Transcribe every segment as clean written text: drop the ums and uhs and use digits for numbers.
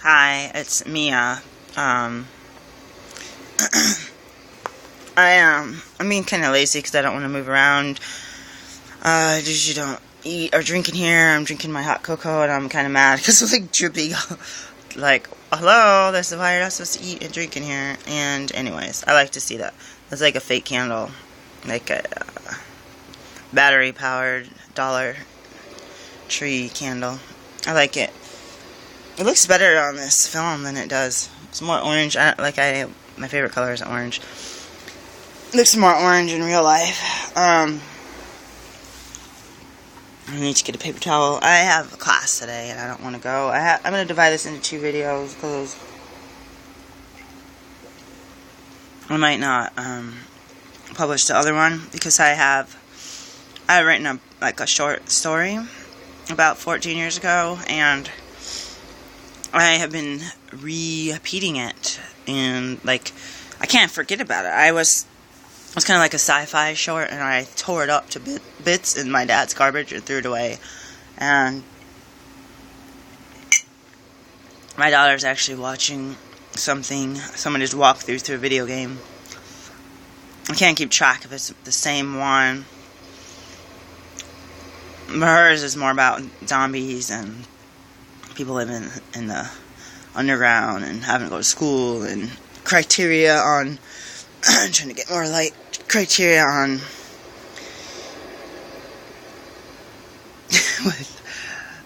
Hi, it's Mia. I'm being kind of lazy because I don't want to move around. I usually don't eat or drink in here. I'm drinking my hot cocoa and I'm kind of mad because it's like dripping. Like, hello, this is why you're not supposed to eat and drink in here. And anyways, I like to see that. It's like a fake candle, like a battery-powered Dollar Tree candle. I like it. It looks better on this film than it does. It's more orange. My favorite color is orange. It looks more orange in real life. I need to get a paper towel. I have a class today and I don't want to go. I'm going to divide this into 2 videos because I might not publish the other one because I've written a short story about 14 years ago, and I have been repeating it, and I can't forget about it. It was kind of like a sci-fi short, and I tore it up to bits in my dad's garbage and threw it away. And my daughter's actually watching something. Someone just walked through a video game. I can't keep track if it's the same one. Hers is more about zombies and people living in the underground and having to go to school, and criteria on trying to get more light criteria on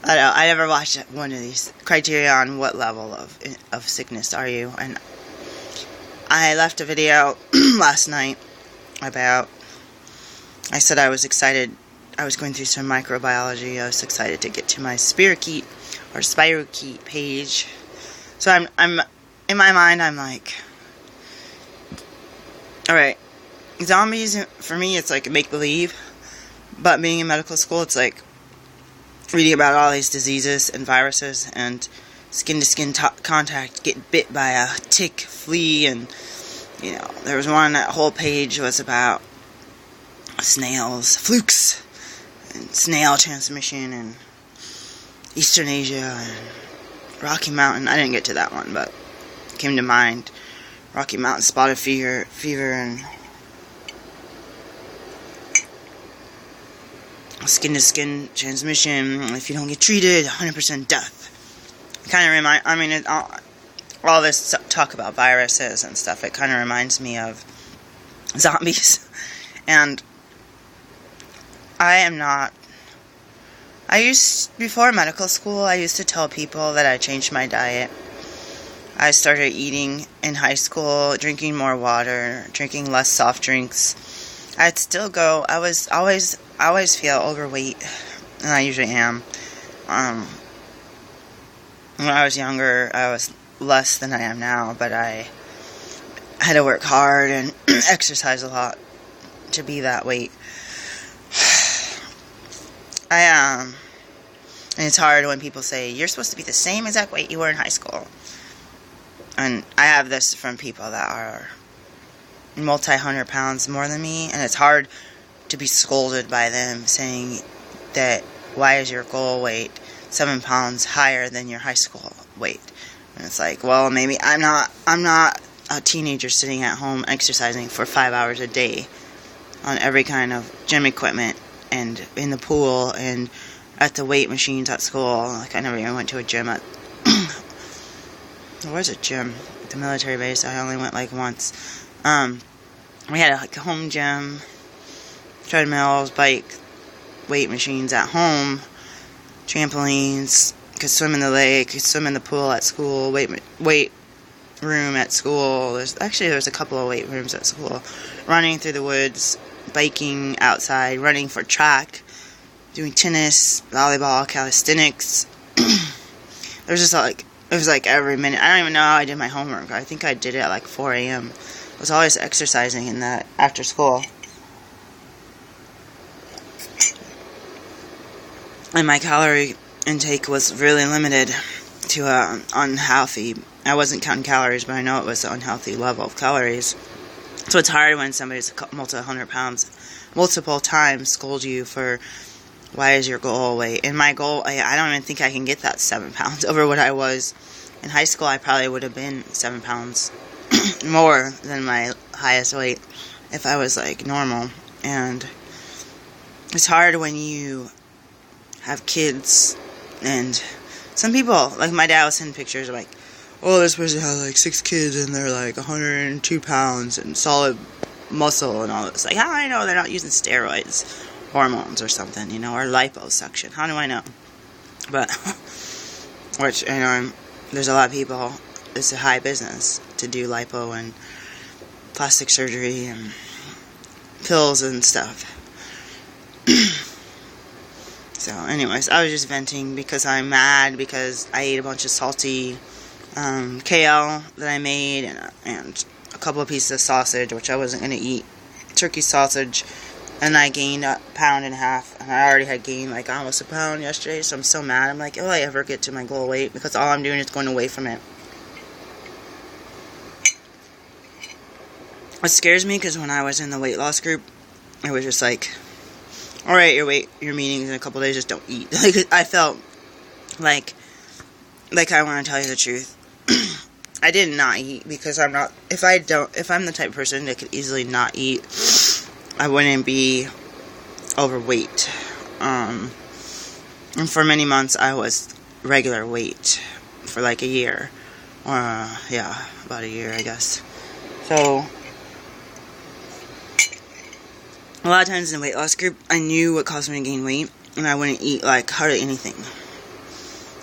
I don't know, I never watched one of these criteria on what level of sickness are you. And I left a video last night about, I said I was excited. I was going through some microbiology. I was excited to get to my spirochete page. So I'm in my mind, I'm like, alright, zombies, for me, it's like make-believe. But being in medical school, it's like reading about all these diseases and viruses and skin-to-skin contact, get bit by a tick, flea, and, there was one, that whole page was about snails, flukes, and snail transmission, and Eastern Asia, and Rocky Mountain. I didn't get to that one, but it came to mind. Rocky Mountain spotted fever, and skin-to-skin transmission. If you don't get treated, 100% death. It kind of all this talk about viruses and stuff, it kind of reminds me of zombies. And before medical school, I used to tell people that I changed my diet. I started eating in high school, drinking more water, drinking less soft drinks. I'd still go, I always feel overweight, and I usually am. When I was younger, I was less than I am now, but I had to work hard and exercise a lot to be that weight. And it's hard when people say, you're supposed to be the same exact weight you were in high school. And I have this from people that are multi-100 pounds more than me, and it's hard to be scolded by them saying that, why is your goal weight 7 pounds higher than your high school weight? And it's like, well, maybe I'm not a teenager sitting at home exercising for 5 hours a day on every kind of gym equipment and in the pool and at the weight machines at school. I never even went to a gym there was a gym at the military base. I only went once. We had a home gym, treadmills, bike, weight machines at home, trampolines. Could swim in the lake, could swim in the pool at school, weight room at school. There's a couple of weight rooms at school. Running through the woods, biking outside, running for track, doing tennis, volleyball, calisthenics. It was every minute. I don't even know how I did my homework. I think I did it at 4 a.m. I was always exercising in that after school. And my calorie intake was really limited to unhealthy. I wasn't counting calories, but I know it was an unhealthy level of calories. So it's hard when somebody's multi-100 pounds multiple times scold you for, why is your goal weight? And my goal, I don't even think I can get that 7 pounds over what I was In high school, I probably would have been 7 pounds more than my highest weight if I was like normal. And it's hard when you have kids, and some people, like my dad was sending pictures of like, oh, this person has like 6 kids and they're like 102 pounds and solid muscle and all this. Like, how do I know they're not using steroids, hormones or something, you know, or liposuction? How do I know? But, which, you know, there's a lot of people, it's a high business to do lipo and plastic surgery and pills and stuff. So, anyways, I was just venting because I'm mad because I ate a bunch of salty kale that I made and a couple of pieces of sausage, which I wasn't going to eat. Turkey sausage. And I gained 1.5 pounds. And I already had gained like almost 1 pound yesterday. So I'm so mad. I'm like, will I ever get to my goal weight? Because all I'm doing is going away from it. It scares me because when I was in the weight loss group, it was just like, alright, your meeting's in a couple days, just don't eat. Like, I felt like I want to tell you the truth. I did not eat because I'm not, if I'm the type of person that could easily not eat, I wouldn't be overweight. And for many months I was regular weight for like a year. Yeah, about a year, I guess. So, a lot of times in the weight loss group, I knew what caused me to gain weight, and I wouldn't eat like hardly anything.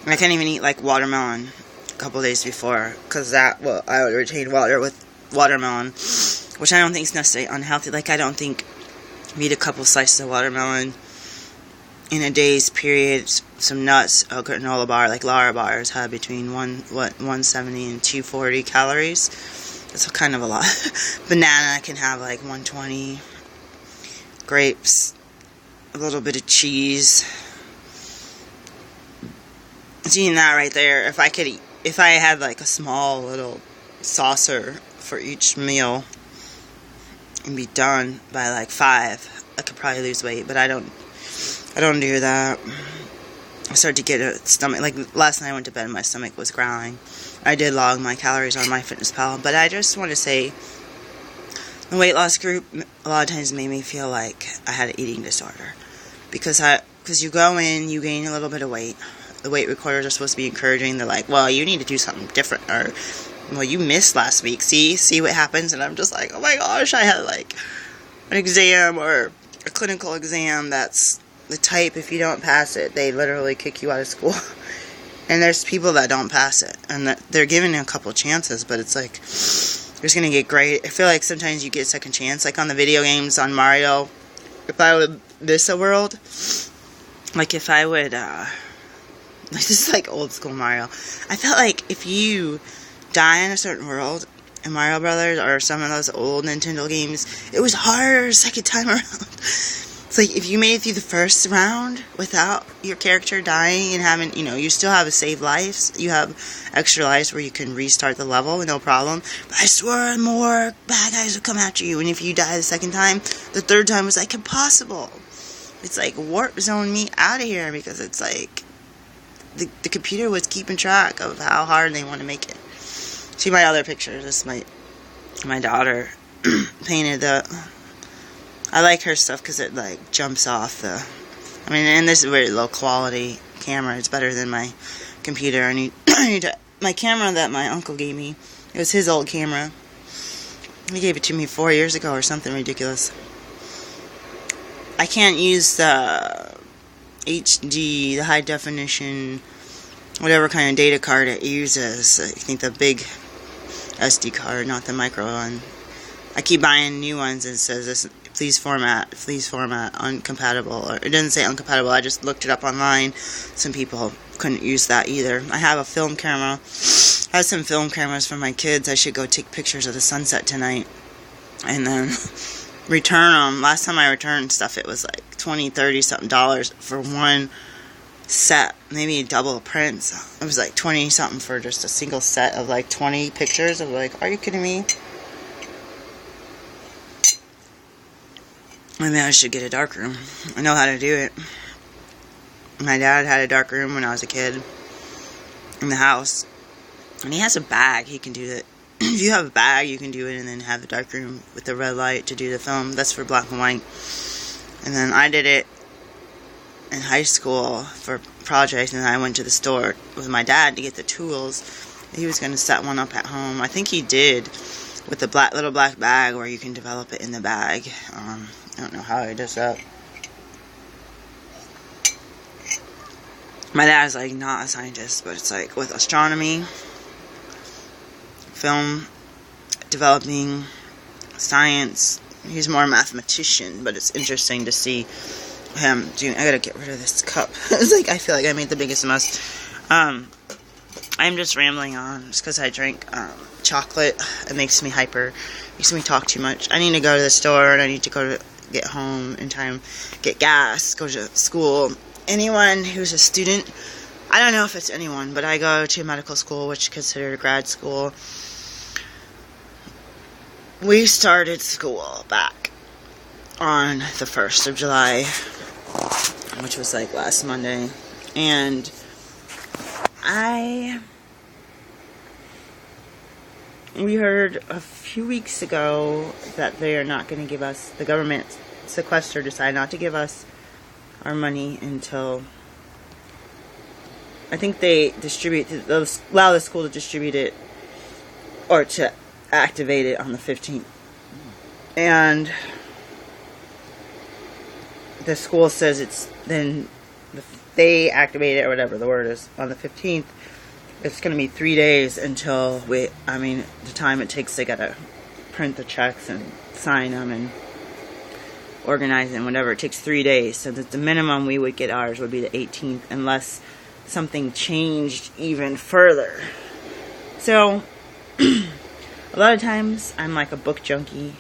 And I can't even eat like watermelon a couple days before, because I would retain water with watermelon, which I don't think is necessarily unhealthy. Like, I don't think you eat a couple slices of watermelon in a day's period, some nuts, a granola bar, like Lara bars have between 170 and 240 calories. That's kind of a lot. Banana can have like 120. Grapes, a little bit of cheese. Seeing that right there, if I had like a small little saucer for each meal and be done by like 5, I could probably lose weight, but I don't do that. I start to get a stomach, like last night I went to bed and my stomach was growling. I did log my calories on MyFitnessPal, but I just want to say, the weight loss group a lot of times made me feel like I had an eating disorder. Because you go in, you gain a little bit of weight. The weight recorders are supposed to be encouraging. They're like, well, you need to do something different. Or, well, you missed last week. See what happens? And I'm just like, oh my gosh, I had like an exam or a clinical exam that's the type, if you don't pass it, they literally kick you out of school. And there's people that don't pass it. And they're giving a couple chances, but it's like, it's going to get great. I feel like sometimes you get a second chance. Like on the video games on Mario, if I would miss a world, like if I would, like this is like old school Mario. I felt like if you die in a certain world in Mario Brothers or some of those old Nintendo games, it was harder second time around. It's like if you made it through the first round without your character dying and having, you still have a save lives. You have extra lives where you can restart the level, no problem. But I swear more bad guys will come after you. And if you die the second time, the third time was like impossible. It's like warp zone me out of here because it's like the computer was keeping track of how hard they want to make it. See my other picture. This is my daughter painted the. I like her stuff because it like jumps off the. And this is a very low quality camera. It's better than my computer. I need my camera that my uncle gave me. It was his old camera. He gave it to me 4 years ago or something ridiculous. I can't use the HD, the high definition, whatever kind of data card it uses. I think the big SD card, not the micro one. I keep buying new ones and it says this. Please format, uncompatible. Or it doesn't say uncompatible, I just looked it up online. Some people couldn't use that either. I have a film camera. I have some film cameras for my kids. I should go take pictures of the sunset tonight. And then return them. Last time I returned stuff, it was like $20, $30 something for one set. Maybe double prints. It was like 20 something for just a single set of like 20 pictures. I was like, are you kidding me? Maybe I should get a dark room. I know how to do it. My dad had a dark room when I was a kid in the house. And he has a bag. He can do it. If you have a bag, you can do it and then have the dark room with the red light to do the film. That's for black and white. And then I did it in high school for projects, and then I went to the store with my dad to get the tools. He was going to set one up at home. I think he did, with the little black bag where you can develop it in the bag. I don't know how he does that. My dad's like not a scientist, but it's like with astronomy, film, developing, science. He's more a mathematician, but it's interesting to see him doing. I gotta get rid of this cup. It's like I feel like I made the biggest mess. I'm just rambling on just because I drink chocolate. It makes me hyper. Makes me talk too much. I need to go to the store and I need to go to get home in time, get gas, go to school. Anyone who's a student, I don't know if it's anyone, but I go to medical school, which is considered a grad school. We started school back on the 1st of July, which was like last Monday, and we heard a few weeks ago that they are not going to give us, the government, sequester, decided not to give us our money until, I think they allow the school to distribute it, or to activate it on the 15th. And the school says they activate it, or whatever the word is, on the 15th. It's going to be 3 days until the time it takes. They got to print the checks and sign them and organize them, whatever. It takes 3 days. So that the minimum we would get ours would be the 18th, unless something changed even further. So, a lot of times, I'm like a book junkie,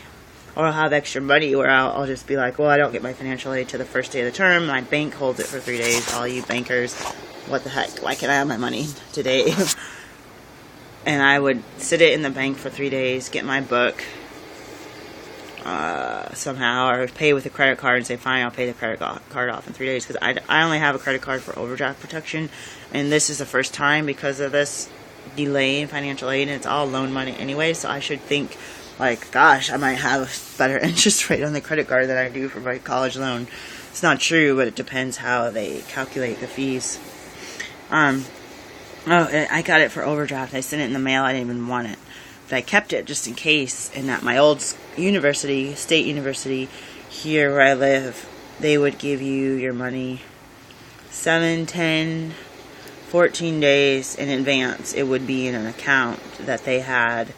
or I'll have extra money where I'll just be like, well, I don't get my financial aid to the first day of the term. My bank holds it for 3 days. All you bankers, what the heck? Why can't I have my money today? And I would sit it in the bank for 3 days, get my book somehow, or pay with a credit card and say, fine, I'll pay the credit card off in 3 days, because I only have a credit card for overdraft protection, and this is the first time because of this delay in financial aid, and it's all loan money anyway, so I should think, like, gosh, I might have a better interest rate on the credit card than I do for my college loan. It's not true, but it depends how they calculate the fees. I got it for overdraft. I sent it in the mail. I didn't even want it, but I kept it just in case. And at my old university, state university, here where I live, they would give you your money 7, 10, 14 days in advance. It would be in an account that they had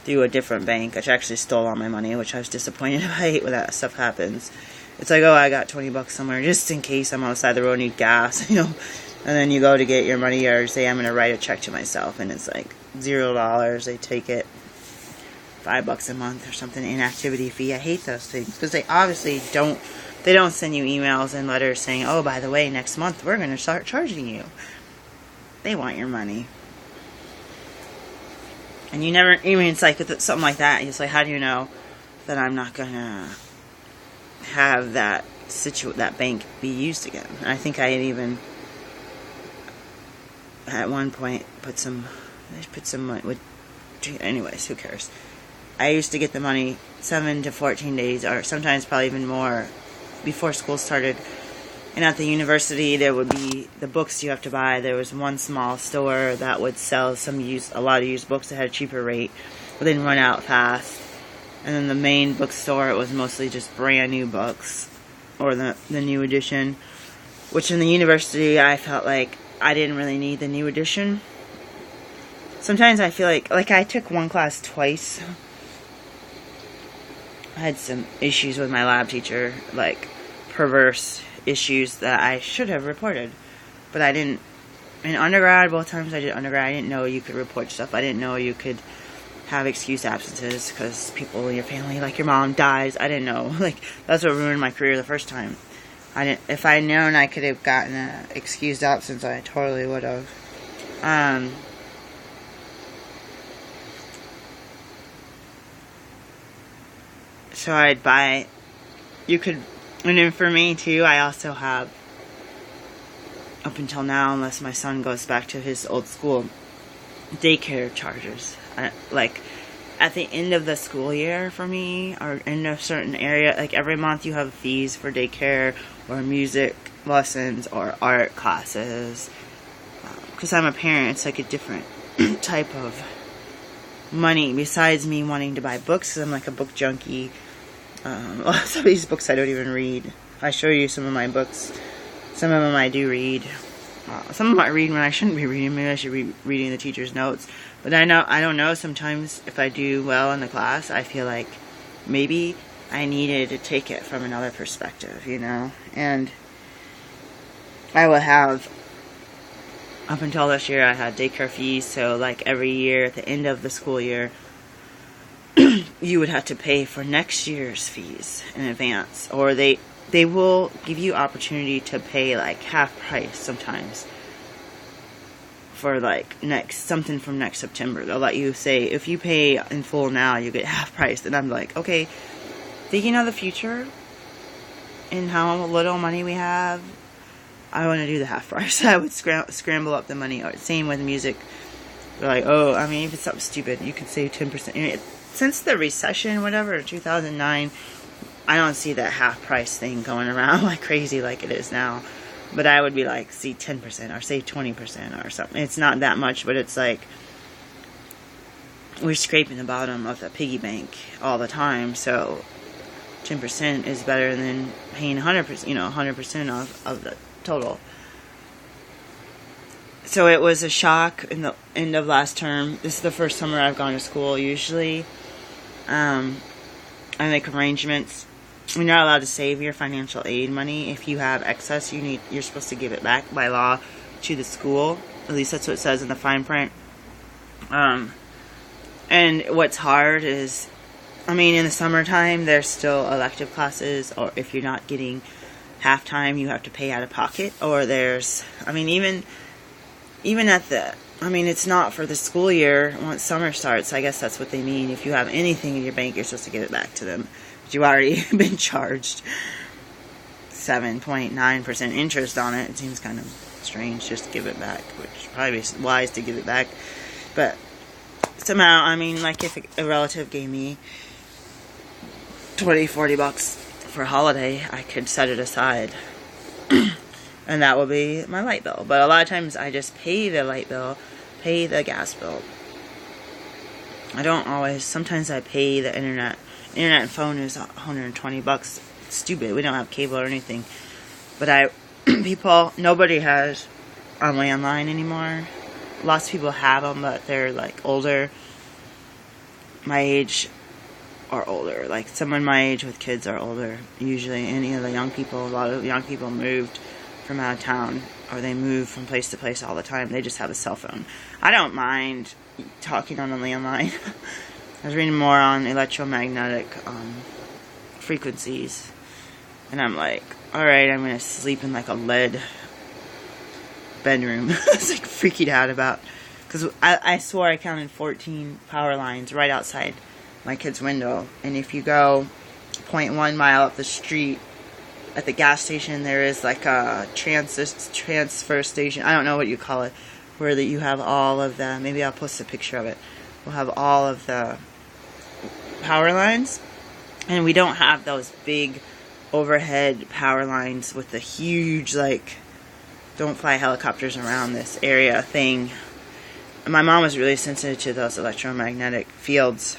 through a different bank, which actually stole all my money, which I was disappointed. I hate when that stuff happens. It's like, oh, I got $20 somewhere just in case I'm on the side of the road and need gas, And then you go to get your money, or say I'm going to write a check to myself, and it's like $0. They take it $5 a month or something, inactivity fee. I hate those things because they obviously don't send you emails and letters saying, oh, by the way, next month we're going to start charging you. They want your money. And you never, it's like with something like that, it's like, how do you know that I'm not going to have that bank be used again? And I think I had even at one point put some money with, anyways, who cares? I used to get the money 7 to 14 days, or sometimes probably even more, before school started. And at the university, there would be the books you have to buy. There was one small store that would sell a lot of used books that had a cheaper rate, but they didn't run out fast. And then the main bookstore, it was mostly just brand new books, or the new edition, which in the university, I felt like I didn't really need the new edition. Sometimes I feel like I took one class twice. I had some issues with my lab teacher, like perverse issues that I should have reported, but I didn't. In undergrad, both times I did undergrad, I didn't know you could report stuff. I didn't know you could have excused absences because people in your family, like your mom, dies. I didn't know. That's what ruined my career the first time. If I'd known I could have gotten an excused absence, I totally would have. So I'd buy, and then for me too, I also have, up until now, unless my son goes back to his old school, daycare charges. Like, at the end of the school year for me, or in a certain area, like every month you have fees for daycare or music lessons or art classes. Because I'm a parent, it's like a different type of money besides me wanting to buy books. I'm like a book junkie. Some of these books I don't even read. I show you some of my books. Some of them I do read. Some of them I read when I shouldn't be reading. Maybe I should be reading the teacher's notes. But I don't know. Sometimes if I do well in the class, I feel like maybe I needed to take it from another perspective, you know. And I would have, up until this year, I had daycare fees. So like every year at the end of the school year, you would have to pay for next year's fees in advance, or they will give you opportunity to pay like half price sometimes for like something from next September. They'll let you say, if you pay in full now, you get half price. And I'm like, okay, thinking of the future and how little money we have, I want to do the half price. I would scramble up the money. Same with music. They're like, oh, I mean, if it's something stupid, you could save 10%. Since the recession, whatever, 2009, I don't see that half price thing going around like crazy like it is now. But I would be like, see 10% or say 20% or something. It's not that much, but it's like we're scraping the bottom of the piggy bank all the time. So 10% is better than paying 100%, 100% of the total. So it was a shock in the end of last term. This is the first summer I've gone to school. Usually, I make arrangements. You're not allowed to save your financial aid money. If you have excess, you're supposed to give it back by law to the school. At least that's what it says in the fine print. And what's hard is, I mean, in the summertime, there's still elective classes, or if you're not getting half-time, you have to pay out of pocket. Or there's, I mean, even at the, I mean, it's not for the school year. Once summer starts, I guess that's what they mean. If you have anything in your bank, you're supposed to give it back to them. But you already been charged 7.9% interest on it. It seems kind of strange just to give it back, which probably is wise to give it back. But somehow, I mean, like if a relative gave me $20-$40 for a holiday, I could set it aside. And that would be my light bill. But a lot of times I just pay the light bill, pay the gas bill. I don't always. Sometimes I pay the internet. Internet and phone is $120. It's stupid. We don't have cable or anything. But nobody has a landline anymore. Lots of people have them, but they're like older. My age or older. Like someone my age with kids are older. Usually any of the young people, a lot of young people moved from out of town, or they move from place to place all the time. They just have a cell phone. I don't mind talking on a landline. I was reading more on electromagnetic frequencies, and I'm like, alright, I'm gonna sleep in like a lead bedroom. I was like freaking out about, because I swore I counted 14 power lines right outside my kid's window. And if you go 0.1 mile up the street, at the gas station, there is like a transfer station. I don't know what you call it, where you have all of the, maybe I'll post a picture of it. We'll have all of the power lines. And we don't have those big overhead power lines with the huge, like, don't fly helicopters around this area thing. My mom was really sensitive to those electromagnetic fields.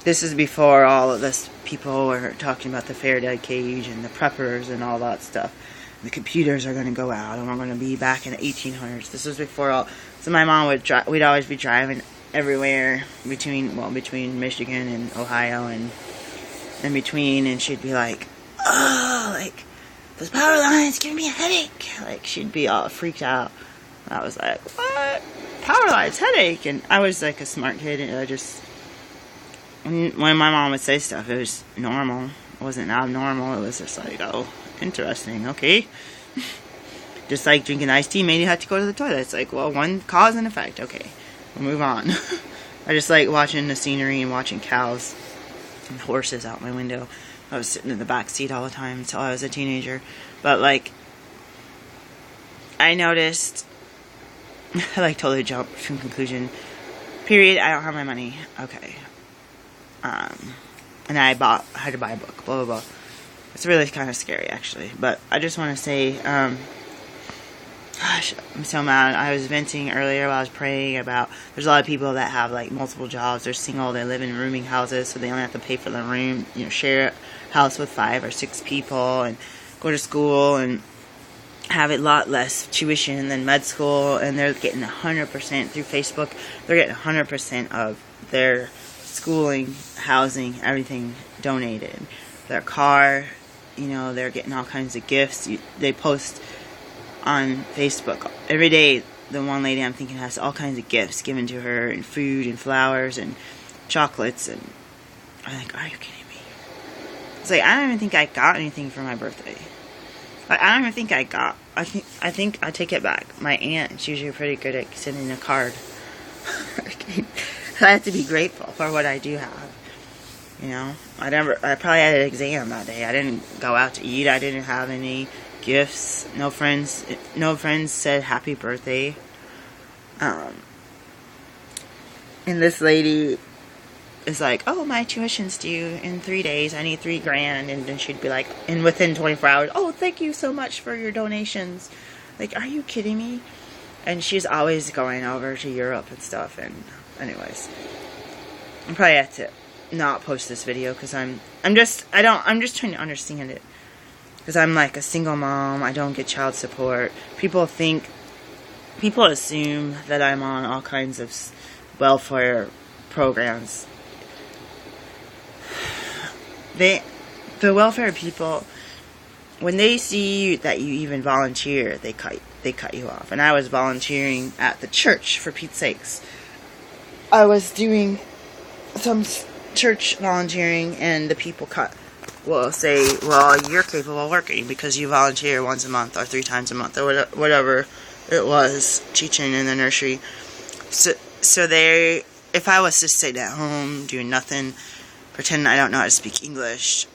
This is before all of this. People were talking about the Faraday cage and the preppers and all that stuff. The computers are going to go out and we're going to be back in the 1800s. This was before all. So my mom we'd always be driving everywhere between Michigan and Ohio and in between, and she'd be like, oh, like, those power lines give me a headache. Like, she'd be all freaked out. I was like, what? Power lines, headache? And I was like a smart kid, and when my mom would say stuff, it was normal. It wasn't abnormal. It was just like, oh, interesting, okay. Just like drinking iced tea made you have to go to the toilet. It's like, well, one cause and effect. Okay, we'll move on. I just like watching the scenery and watching cows and horses out my window. I was sitting in the back seat all the time until I was a teenager. But like, I noticed I like totally jumped from conclusion. Period. I don't have my money. Okay. And I had to buy a book. Blah, blah, blah. It's really kind of scary, actually. But I just want to say, gosh, I'm so mad. I was venting earlier while I was praying about, there's a lot of people that have, like, multiple jobs. They're single. They live in rooming houses, so they only have to pay for the room. You know, share a house with 5 or 6 people and go to school and have a lot less tuition than med school. And they're getting 100% through Facebook. They're getting 100% of their schooling, housing, everything donated. Their car, you know, they're getting all kinds of gifts. They post on Facebook every day. The one lady I'm thinking has all kinds of gifts given to her, and food and flowers and chocolates, and I'm like, are you kidding me? It's like, I don't even think I got anything for my birthday. Like, I don't even think I got. I think I take it back. My aunt is usually pretty good at sending a card. I have to be grateful for what I do have. You know, I probably had an exam that day. I didn't go out to eat. I didn't have any gifts. No friends said happy birthday. And this lady is like, oh, my tuition's due in 3 days. I need $3,000. And then she'd be like, and within 24 hours, oh, thank you so much for your donations. Like, are you kidding me? And she's always going over to Europe and stuff. And anyways, I probably have to not post this video because I'm just trying to understand it, because I'm like a single mom. I don't get child support. People assume that I'm on all kinds of welfare programs. The welfare people, when they see that you even volunteer, they cut you off. And I was volunteering at the church, for Pete's sakes. I was doing some church volunteering, and the people will say, well, you're capable of working because you volunteer once a month or 3 times a month or whatever it was, teaching in the nursery. So if I was to sit at home doing nothing, pretending I don't know how to speak English,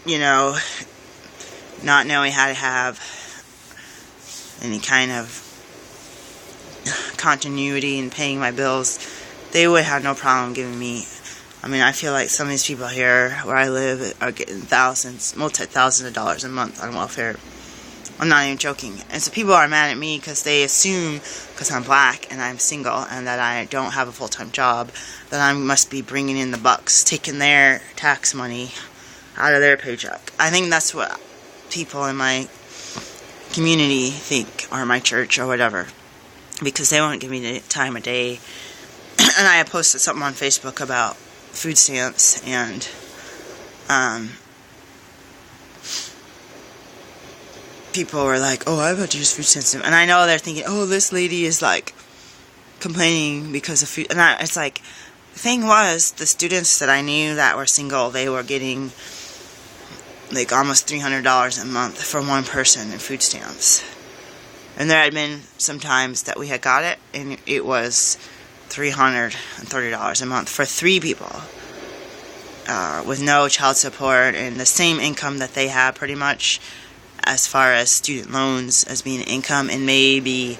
you know, not knowing how to have any kind of continuity in paying my bills, they would have no problem giving me. I mean, I feel like some of these people here where I live are getting multi-thousands of dollars a month on welfare. I'm not even joking. And so people are mad at me because they assume, because I'm black and I'm single and that I don't have a full-time job, that I must be bringing in the bucks, taking their tax money out of their paycheck. I think that's what people in my community think, or my church or whatever, because they won't give me the time of day. And I had posted something on Facebook about food stamps, and people were like, oh, I'm about to use food stamps. And I know they're thinking, oh, this lady is like complaining because of food. And it's like, the thing was, the students that I knew that were single, they were getting like almost $300 a month for one person in food stamps. And there had been some times that we had got it, and it was $330 a month for 3 people, with no child support and the same income that they have, pretty much, as far as student loans as being income, and maybe,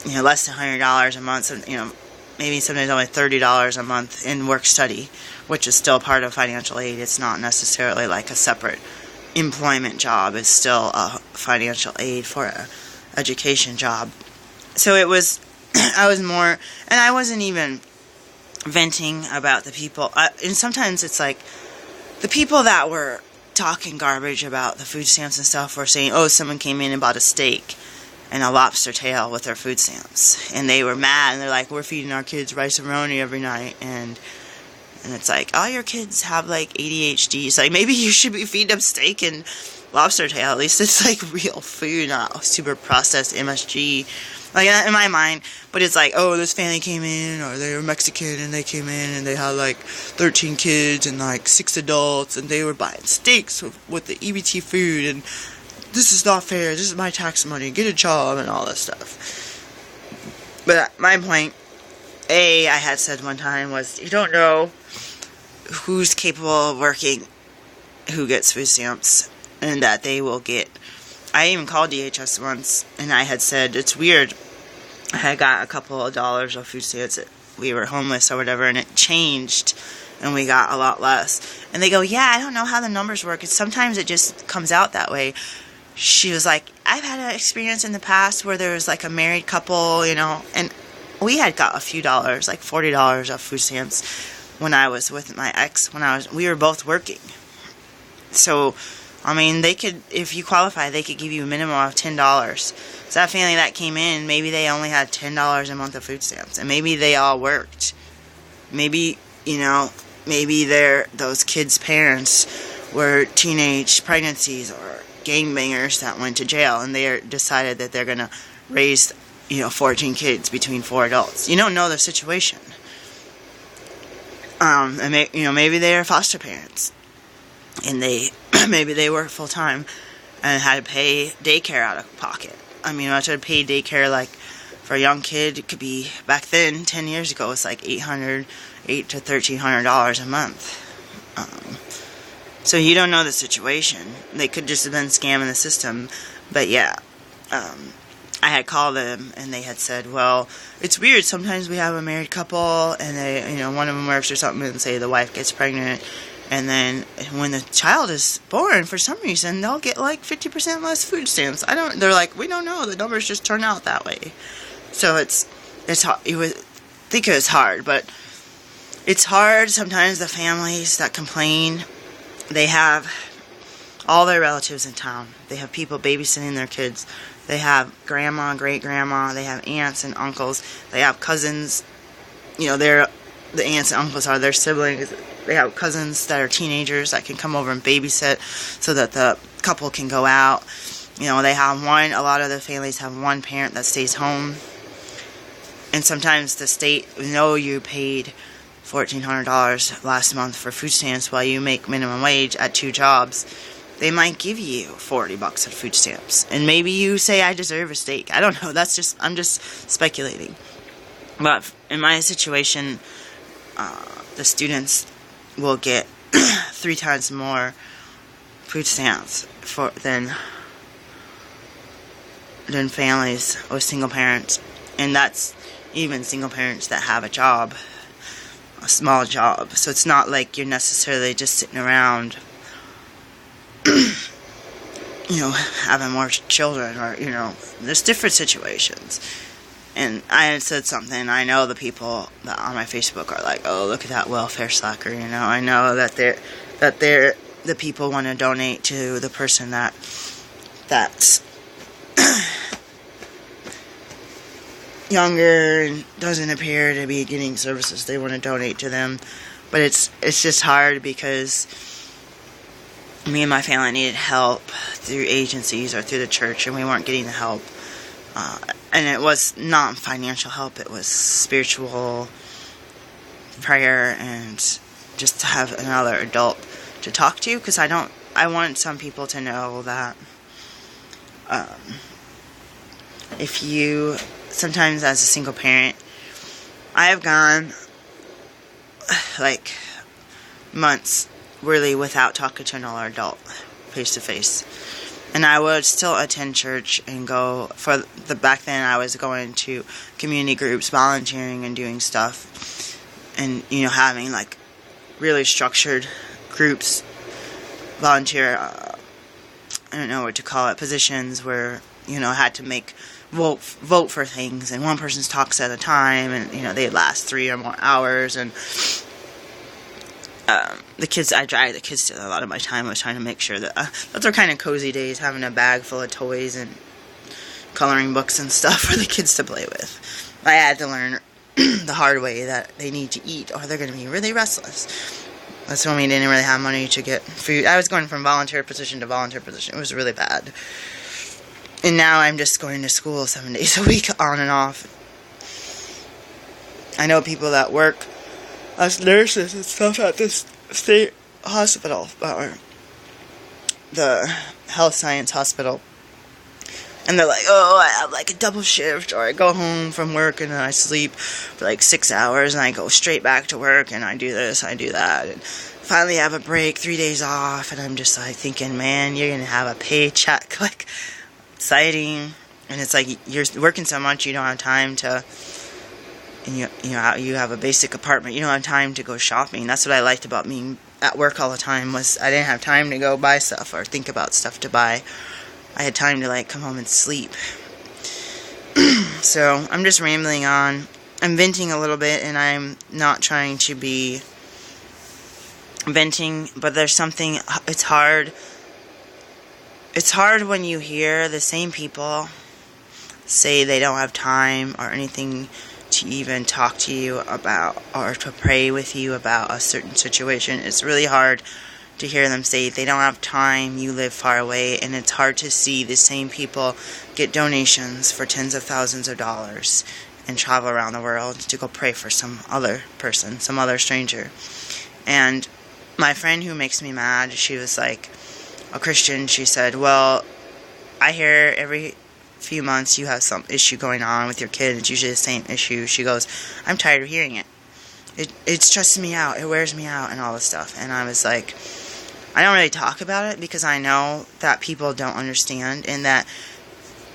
you know, less than $100 a month. So, you know, maybe sometimes only $30 a month in work study, which is still part of financial aid. It's not necessarily like a separate employment job. It's still a financial aid for a education job. So it was, I was more, and I wasn't even venting about the people, and sometimes it's like, the people that were talking garbage about the food stamps and stuff were saying, oh, someone came in and bought a steak and a lobster tail with their food stamps, and they were mad, and they're like, we're feeding our kids rice-a-roni every night, and it's like, all your kids have like ADHD. It's like, maybe you should be feeding them steak and lobster tail. At least it's like real food, not super processed MSG, like in my mind. But it's like, oh, this family came in, or they were Mexican, and they came in and they had like 13 kids and like 6 adults, and they were buying steaks with the EBT food, and this is not fair, this is my tax money, get a job, and all this stuff. But my point, I had said one time, was you don't know who's capable of working, who gets food stamps, and that they will get. I even called DHS once, and I had said, it's weird, I had got a couple of dollars of food stamps. We were homeless or whatever, and it changed, and we got a lot less. And they go, yeah, I don't know how the numbers work. Sometimes it just comes out that way. She was like, I've had an experience in the past where there was like a married couple, you know, and we had got a few dollars, like $40 of food stamps when I was with my ex, we were both working. So, I mean, they could, if you qualify, they could give you a minimum of $10. So that family that came in, maybe they only had $10 a month of food stamps, and maybe they all worked. Maybe, you know, maybe those kids' parents were teenage pregnancies or gangbangers that went to jail, and they decided that they're going to raise, 14 kids between 4 adults. You don't know the situation. And maybe they're foster parents, and maybe they work full time and had to pay daycare out of pocket. I mean, I had to pay daycare, like, for a young kid, it could be, back then, 10 years ago, it's like $800 to $1,300 a month. So you don't know the situation. They could just have been scamming the system. But yeah, I had called them, and they had said, well, it's weird. Sometimes we have a married couple, and they, one of them works or something, and say the wife gets pregnant, and then when the child is born, for some reason, they'll get like 50% less food stamps. They're like, we don't know. The numbers just turn out that way. So it's hard. You would think it was hard, but it's hard. Sometimes the families that complain, they have all their relatives in town. They have people babysitting their kids. They have grandma, great-grandma. They have aunts and uncles. They have cousins. The aunts and uncles are their siblings. They have cousins that are teenagers that can come over and babysit so that the couple can go out. They have a lot of the families have one parent that stays home. And sometimes the state, you paid $1,400 last month for food stamps while you make minimum wage at 2 jobs. They might give you $40 of food stamps. And maybe you say, I deserve a steak. I don't know. I'm just speculating. But in my situation, the students will get 3 times more food stamps than families with single parents. And that's even single parents that have a job, a small job. So it's not like you're necessarily just sitting around having more children, or there's different situations. And I had said something. I know the people that on my Facebook are like, oh, look at that welfare sucker. I know that the people want to donate to the person that's younger and doesn't appear to be getting services. They want to donate to them, but it's just hard because me and my family needed help through agencies or through the church, and we weren't getting the help. And it was not financial help, it was spiritual prayer and just to have another adult to talk to, because I want some people to know that if you, sometimes as a single parent, I have gone like months really without talking to another adult face to face. And I would still attend church and go back then I was going to community groups, volunteering and doing stuff. And, having like really structured groups, volunteer, I don't know what to call it, positions where, had to vote for things. And one person talks at a time, and, they last 3 or more hours. And I dragged the kids to a lot of my time. I was trying to make sure that those are kind of cozy days, having a bag full of toys and coloring books and stuff for the kids to play with. I had to learn the hard way that they need to eat or they're going to be really restless. That's when we didn't really have money to get food. I was going from volunteer position to volunteer position. It was really bad. And now I'm just going to school 7 days a week on and off. I know people that work as nurses and stuff at this state hospital, or the health science hospital, and they're like, oh, I have like a double shift, or I go home from work and then I sleep for like 6 hours and I go straight back to work and I do this, I do that, and finally have a break, 3 days off, and I'm just like thinking, man, you're gonna have a paycheck, like, exciting. And it's like you're working so much, you don't have time to, and you have a basic apartment, you don't have time to go shopping. That's what I liked about being at work all the time, was I didn't have time to go buy stuff or think about stuff to buy. I had time to like come home and sleep. So I'm just rambling on. I'm venting a little bit, and I'm not trying to be venting, but there's something, it's hard when you hear the same people say they don't have time or anything to even talk to you about or to pray with you about a certain situation. It's really hard to hear them say they don't have time, you live far away, and it's hard to see the same people get donations for tens of thousands of dollars and travel around the world to go pray for some other person, some other stranger. And my friend who makes me mad, she was like a Christian, she said, well, I hear every few months you have some issue going on with your kid. It's usually the same issue. She goes, I'm tired of hearing it. It stresses me out. It wears me out and all this stuff. And I was like, I don't really talk about it because I know that people don't understand, and that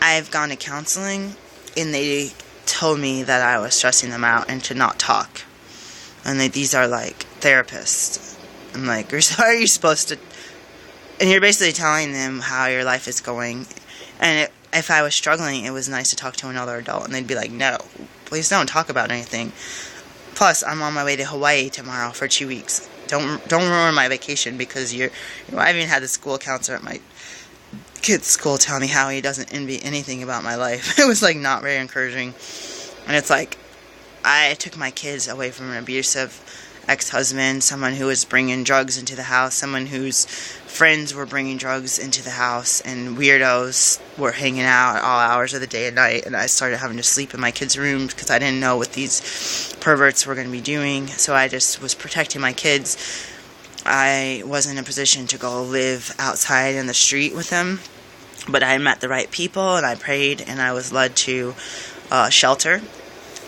I've gone to counseling and they told me that I was stressing them out and to not talk. And these are like therapists. I'm like, how are you supposed to? And you're basically telling them how your life is going. And if I was struggling, it was nice to talk to another adult, and they'd be like, no, please don't talk about anything. Plus, I'm on my way to Hawaii tomorrow for 2 weeks. Don't ruin my vacation because I even had the school counselor at my kid's school tell me how he doesn't envy anything about my life. It was like not very encouraging. And it's like, I took my kids away from an abusive ex-husband, someone who was bringing drugs into the house, someone whose friends were bringing drugs into the house, and weirdos were hanging out at all hours of the day and night, and I started having to sleep in my kids' rooms because I didn't know what these perverts were going to be doing, so I just was protecting my kids. I wasn't in a position to go live outside in the street with them, but I met the right people, and I prayed, and I was led to a shelter,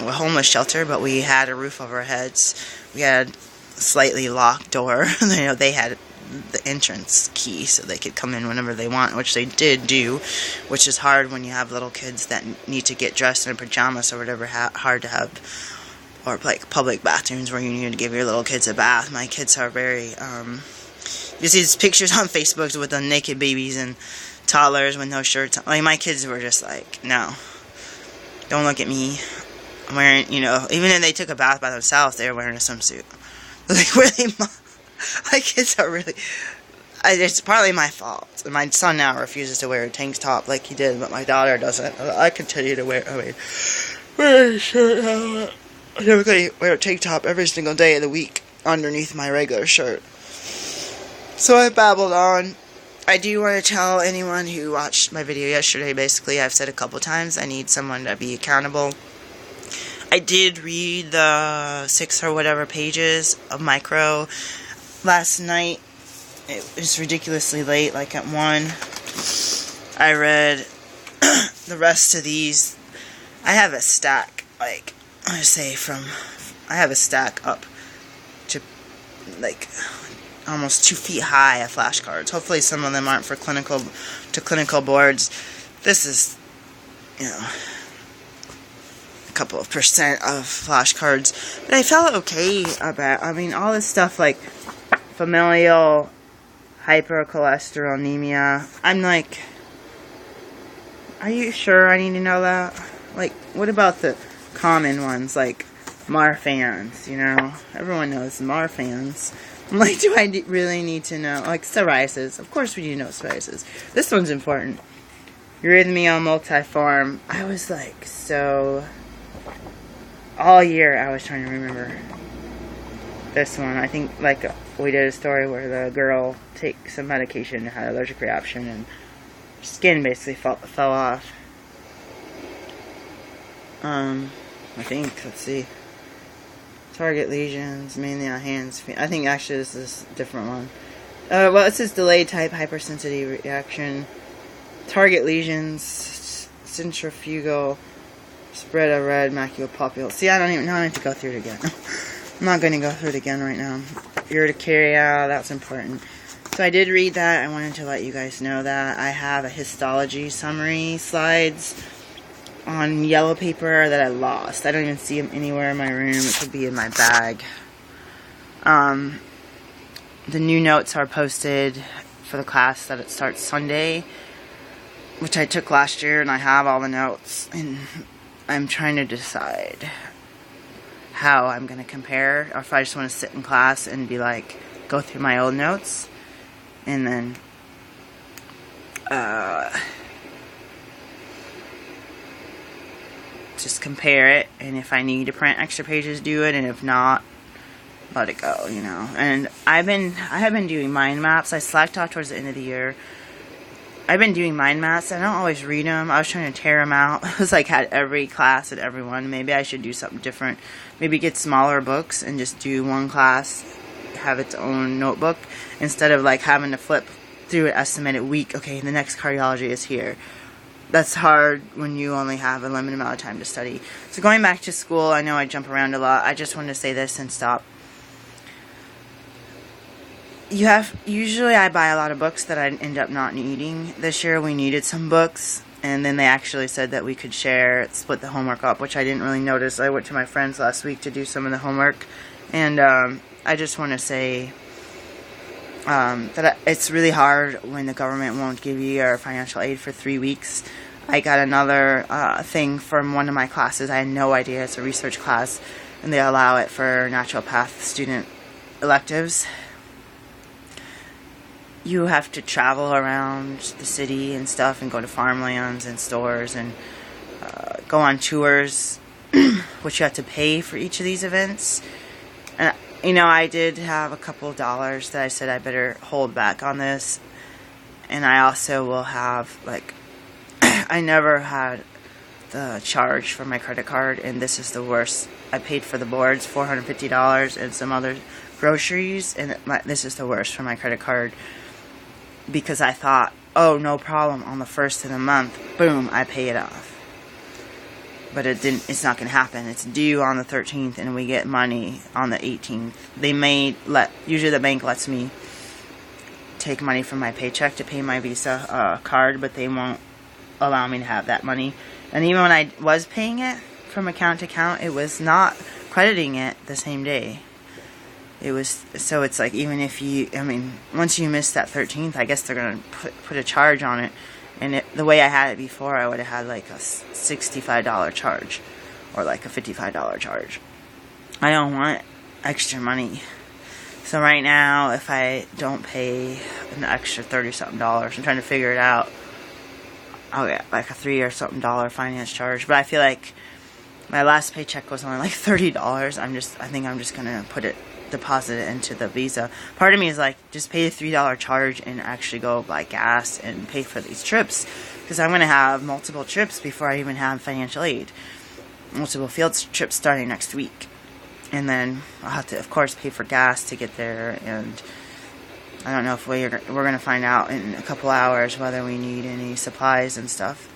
a homeless shelter, but we had a roof over our heads. We had a slightly locked door. They had the entrance key so they could come in whenever they want, which they did do, which is hard when you have little kids that need to get dressed in pajamas or whatever, hard to have, or like public bathrooms where you need to give your little kids a bath. My kids are very, you see these pictures on Facebook with the naked babies and toddlers with no shirts. Like, my kids were just like, no, don't look at me. I'm wearing, even if they took a bath by themselves, they were wearing a swimsuit. Like, really, my kids are really, it's partly my fault. My son now refuses to wear a tank top like he did, but my daughter doesn't. I continue to wear a shirt. I typically wear a tank top every single day of the week underneath my regular shirt. So I babbled on. I do want to tell anyone who watched my video yesterday, basically, I've said a couple times, I need someone to be accountable. I did read the 6 or whatever pages of Micro last night. It was ridiculously late, like at 1. I read the rest of these. I have a stack, like, I have a stack up to, like, almost 2 feet high of flashcards. Hopefully some of them aren't for clinical boards. This is, a couple of percent of flashcards, but I felt okay about, all this stuff like familial hypercholesterolemia. I'm like, are you sure I need to know that? Like, what about the common ones, like Marfan's, Everyone knows Marfan's. I'm like, do I really need to know? Like, psoriasis. Of course we do know psoriasis. This one's important. Arrhythmia multiforme. I was like, all year I was trying to remember this one. I think, like, we did a story where the girl takes some medication and had an allergic reaction and her skin basically fell off. I think, let's see. Target lesions, mainly on hands, feet. I think actually this is a different one. Well, it says delayed type hypersensitivity reaction. Target lesions, centrifugal spread of red maculopapule. See, I don't even know. I need to go through it again. I'm not going to go through it again right now. Urticaria, that's important. So I did read that. I wanted to let you guys know that. I have a histology summary slides on yellow paper that I lost. I don't even see them anywhere in my room. It could be in my bag. The new notes are posted for the class that it starts Sunday, which I took last year, and I have all the notes, and I'm trying to decide how I'm going to compare, or if I just want to sit in class and be like, go through my old notes, and then just compare it, and if I need to print extra pages, do it, and if not, let it go, you know. And I have been doing mind maps. I slacked off towards the end of the year. I've been doing mind maps. I don't always read them. I was trying to tear them out. I was like, had every class and everyone. Maybe I should do something different. Maybe get smaller books and just do one class, have its own notebook, instead of like having to flip through an estimated week. Okay, the next cardiology is here. That's hard when you only have a limited amount of time to study. So going back to school, I know I jump around a lot. I just wanted to say this and stop. Usually I buy a lot of books that I end up not needing. This year we needed some books, and then they actually said that we could split the homework up, which I didn't really notice. I went to my friends last week to do some of the homework, and I just want to say that it's really hard when the government won't give you your financial aid for 3 weeks. I got another thing from one of my classes. I had no idea. It's a research class, and they allow it for naturopath student electives. You have to travel around the city and stuff, and go to farmlands and stores, and go on tours, which you have to pay for each of these events. And you know, I did have a couple of dollars that I said I better hold back on this. And I also will have, like, I never had the charge for my credit card, and this is the worst. I paid for the boards, $450, and some other groceries, and this is the worst for my credit card, because I thought, oh, no problem, on the 1st of the month, boom, I pay it off. But it's not going to happen. It's due on the 13th, and we get money on the 18th. Usually the bank lets me take money from my paycheck to pay my Visa card, but they won't allow me to have that money. And even when I was paying it from account to account, it was not crediting it the same day. So it's like, even if once you miss that 13th, I guess they're going to put a charge on it. And the way I had it before, I would have had like a $65 charge, or like a $55 charge. I don't want extra money. So right now, if I don't pay an extra $30-something, I'm trying to figure it out, I'll get like a $3 or something finance charge. But I feel like my last paycheck was only like $30. I think I'm just gonna deposit it into the Visa. Part of me is like, just pay the $3 charge and actually go buy gas and pay for these trips, because I'm going to have multiple trips before I even have financial aid. Multiple field trips starting next week, and then I'll have to, of course, pay for gas to get there. And I don't know if we're going to find out in a couple hours whether we need any supplies and stuff.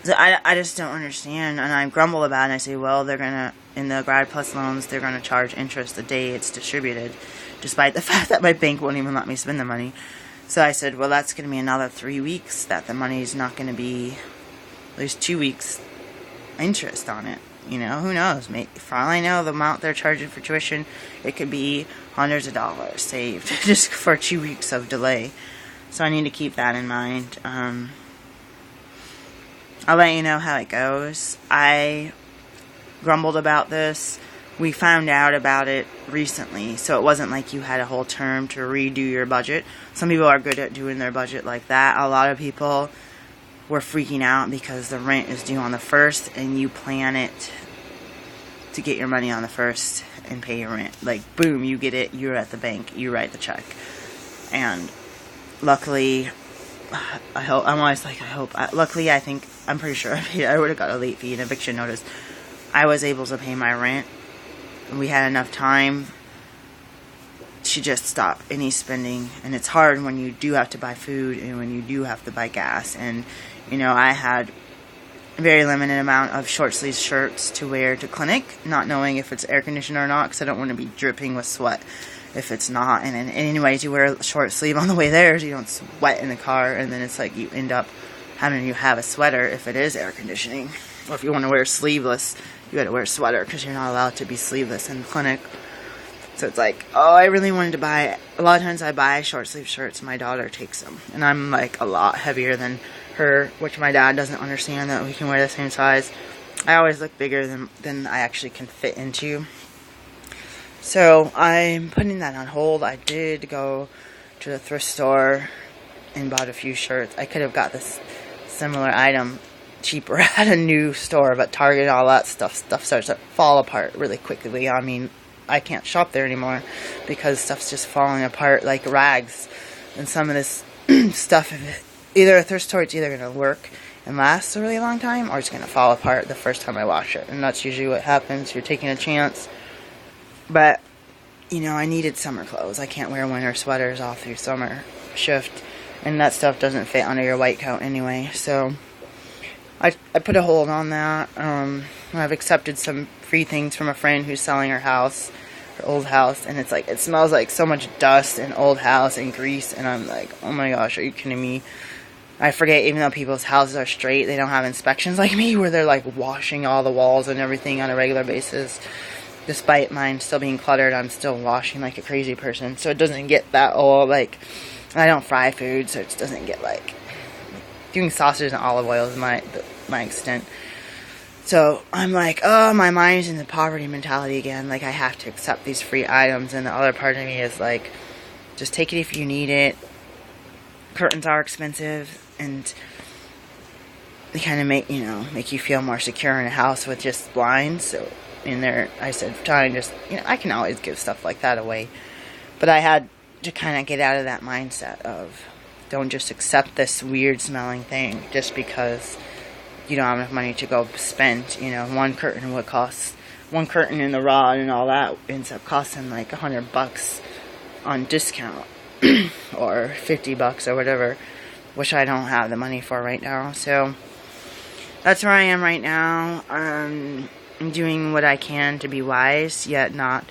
So I just don't understand, and I grumble about it, and I say, well, they're going to, in the Grad Plus loans, they're going to charge interest the day it's distributed, despite the fact that my bank won't even let me spend the money. So I said, well, that's going to be another 3 weeks that the money's not going to be, at least 2 weeks interest on it. You know, who knows? For all I know, the amount they're charging for tuition, it could be hundreds of dollars saved just for 2 weeks of delay. So I need to keep that in mind. I'll let you know how it goes. I grumbled about this. We found out about it recently, so it wasn't like you had a whole term to redo your budget. Some people are good at doing their budget like that. A lot of people were freaking out because the rent is due on the 1st, and you plan it to get your money on the 1st and pay your rent. Like, boom, you get it, you're at the bank, you write the check. And luckily, luckily, I think, I'm pretty sure I would have got a late fee and eviction notice. I was able to pay my rent. We had enough time to just stop any spending. And it's hard when you do have to buy food and when you do have to buy gas. And, you know, I had a very limited amount of short sleeve shirts to wear to clinic, not knowing if it's air conditioned or not, because I don't want to be dripping with sweat if it's not. And anyways, you wear a short sleeve on the way there so you don't sweat in the car, and then it's like you end up having you have a sweater if it is air conditioning. Or if you want to wear sleeveless, you got to wear a sweater because you're not allowed to be sleeveless in the clinic. So it's like, oh, I really wanted to buy, a lot of times I buy short sleeve shirts, my daughter takes them. And I'm like a lot heavier than her, which my dad doesn't understand that we can wear the same size. I always look bigger than I actually can fit into. So I'm putting that on hold. I did go to the thrift store and bought a few shirts. I could have got this similar item cheaper at a new store, but Target, all that stuff starts to fall apart really quickly. I mean, I can't shop there anymore because stuff's just falling apart like rags. And some of this stuff, either a thrift store, it's either going to work and last a really long time, or it's going to fall apart the first time I wash it. And that's usually what happens. You're taking a chance. But, you know, I needed summer clothes. I can't wear winter sweaters all through summer shift. And that stuff doesn't fit under your white coat anyway. So I put a hold on that. I've accepted some free things from a friend who's selling her house, her old house, and it's like, it smells like so much dust and old house and grease, and I'm like, oh my gosh, are you kidding me? I forget, even though people's houses are straight, they don't have inspections like me where they're like washing all the walls and everything on a regular basis. Despite mine still being cluttered, I'm still washing like a crazy person, so it doesn't get that old. Like, I don't fry food, so it doesn't get like, doing sausage and olive oil is my extent. So I'm like, oh, my mind's in the poverty mentality again. Like, I have to accept these free items. And the other part of me is like, just take it if you need it. Curtains are expensive, and they kind of make you feel more secure in a house with just blinds. So in there, I said, trying just, I can always give stuff like that away. But I had to kind of get out of that mindset of, don't just accept this weird smelling thing just because you don't have enough money to go spend. One curtain in the rod and all that ends up costing like $100 on discount or $50 or whatever, which I don't have the money for right now. So that's where I am right now. I'm doing what I can to be wise, yet not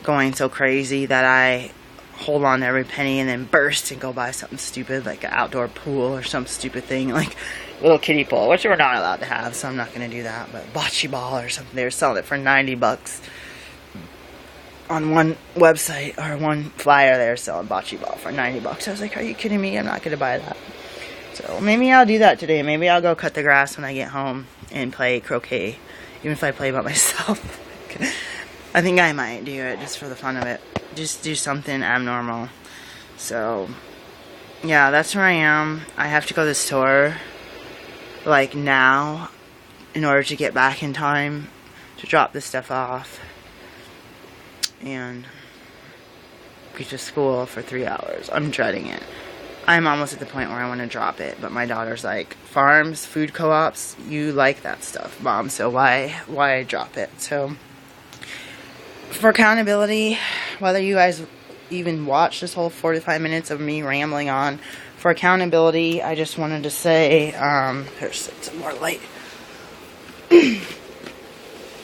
going so crazy that I hold on to every penny and then burst and go buy something stupid like an outdoor pool or some stupid thing like a little kiddie pool, which we're not allowed to have, so I'm not going to do that. But bocce ball or something, they were selling it for $90 on one website, or one flyer. They were selling bocce ball for $90. I was like, are you kidding me? I'm not going to buy that. So maybe I'll do that today. Maybe I'll go cut the grass when I get home and play croquet, even if I play by myself. I think I might do it just for the fun of it. Just do something abnormal. So yeah, that's where I am. I have to go to the store like now in order to get back in time to drop this stuff off and get to school for 3 hours. I'm dreading it. I'm almost at the point where I want to drop it, but my daughter's like, farms, food co-ops, you like that stuff, Mom, so why drop it? So for accountability, whether you guys even watch this whole 45 minutes of me rambling on, for accountability, I just wanted to say, here's some more light.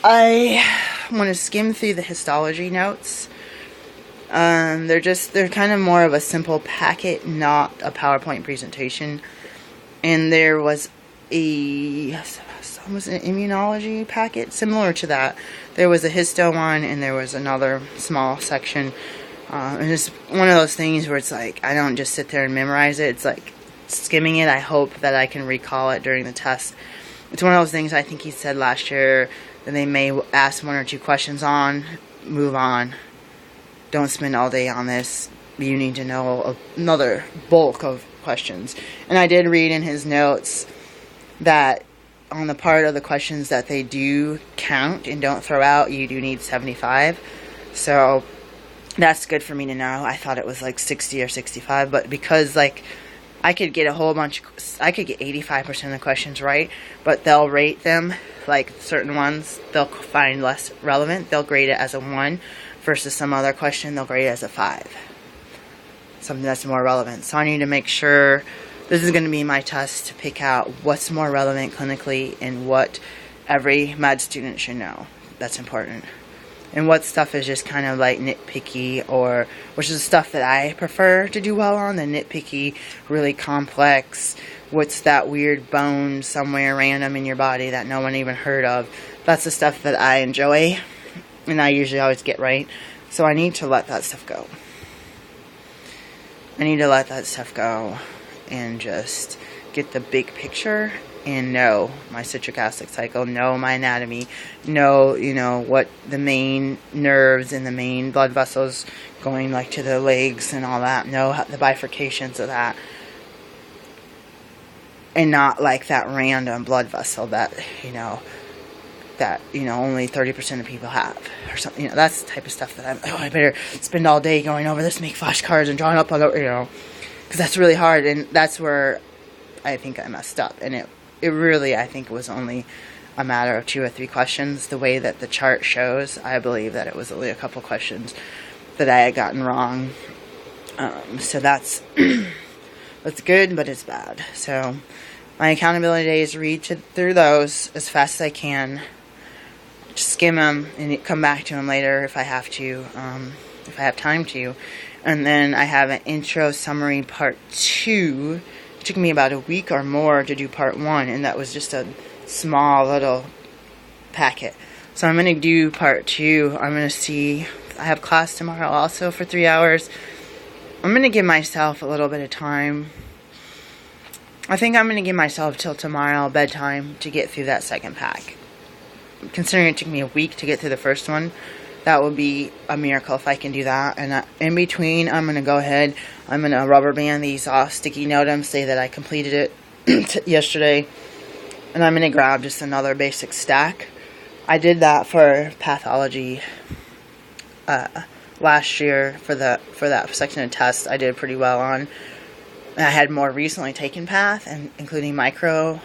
I want to skim through the histology notes. They're kind of more of a simple packet, not a PowerPoint presentation. And there was an immunology packet similar to that. There was a histo one, and there was another small section. And it's one of those things where it's like, I don't just sit there and memorize it. It's like skimming it. I hope that I can recall it during the test. It's one of those things I think he said last year that they may ask 1 or 2 questions on, move on. Don't spend all day on this. You need to know another bulk of questions. And I did read in his notes that on the part of the questions that they do count and don't throw out, you do need 75. So that's good for me to know. I thought it was like 60 or 65, but because like I could get I could get 85% of the questions right, but they'll rate them, like certain ones they'll find less relevant. They'll grade it as a 1 versus some other question they'll grade it as a 5. Something that's more relevant. So I need to make sure this is going to be my test to pick out what's more relevant clinically and what every med student should know. That's important. and what stuff is just kind of like nitpicky, or which is the stuff that I prefer to do well on, the nitpicky, really complex, what's that weird bone somewhere random in your body that no one even heard of. That's the stuff that I enjoy, and I usually always get right. So I need to let that stuff go. I need to let that stuff go and just get the big picture and know my citric acid cycle, know my anatomy, know, you know, what the main nerves and the main blood vessels going like to the legs and all that, know how the bifurcations of that, and not like that random blood vessel that, only 30% of people have, or something. That's the type of stuff that I better spend all day going over this, make flashcards and drawing up on the, because that's really hard, and that's where I think I messed up. And it really, I think it was only a matter of 2 or 3 questions. The way that the chart shows, I believe that it was only a couple questions that I had gotten wrong. So that's that's good, but it's bad. So my accountability days, read through those as fast as I can. Just skim them and come back to them later if I have to, if I have time to. And then I have an intro summary part 2. It took me about a week or more to do part 1, and that was just a small little packet. So I'm going to do part 2. I'm going to see, I have class tomorrow also for 3 hours. I'm going to give myself a little bit of time. I think I'm going to give myself till tomorrow bedtime to get through that second pack. Considering it took me a week to get through the first one, that would be a miracle if I can do that. And in between, I'm going to go ahead, I'm going to rubber band these off, sticky note them, say that I completed it yesterday. And I'm going to grab just another basic stack. I did that for pathology last year for that section of tests. I did pretty well on. I had more recently taken path, and including micro.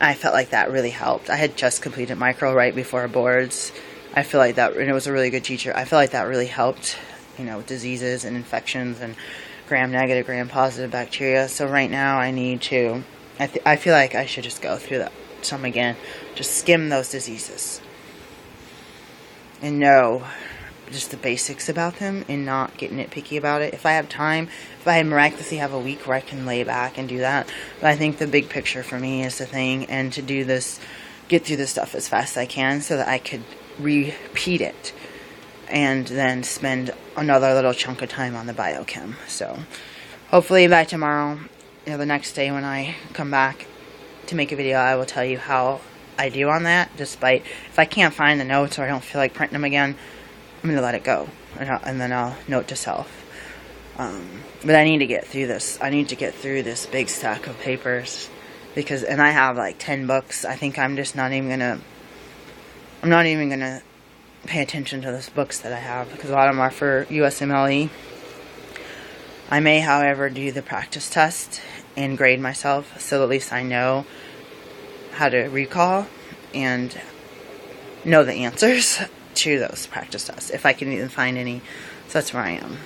I felt like that really helped. I had just completed micro right before boards. I feel like that, and it was a really good teacher. I feel like that really helped, with diseases and infections and gram-negative, gram-positive bacteria. So right now I need to, I feel like I should just go through some again. Just skim those diseases. And know just the basics about them and not get nitpicky about it. If I have time, if I miraculously have a week where I can lay back and do that. But I think the big picture for me is the thing, and to do this, get through this stuff as fast as I can so that I could repeat it and then spend another little chunk of time on the biochem. So hopefully by tomorrow, the next day when I come back to make a video, I will tell you how I do on that. Despite, if I can't find the notes or I don't feel like printing them again, I'm going to let it go, and then I'll note to self. But I need to get through this. I need to get through this big stack of papers, and I have like 10 books. I think I'm just not even going to pay attention to those books that I have, because a lot of them are for USMLE. I may, however, do the practice test and grade myself, so at least I know how to recall and know the answers to those practice tests, if I can even find any. So that's where I am.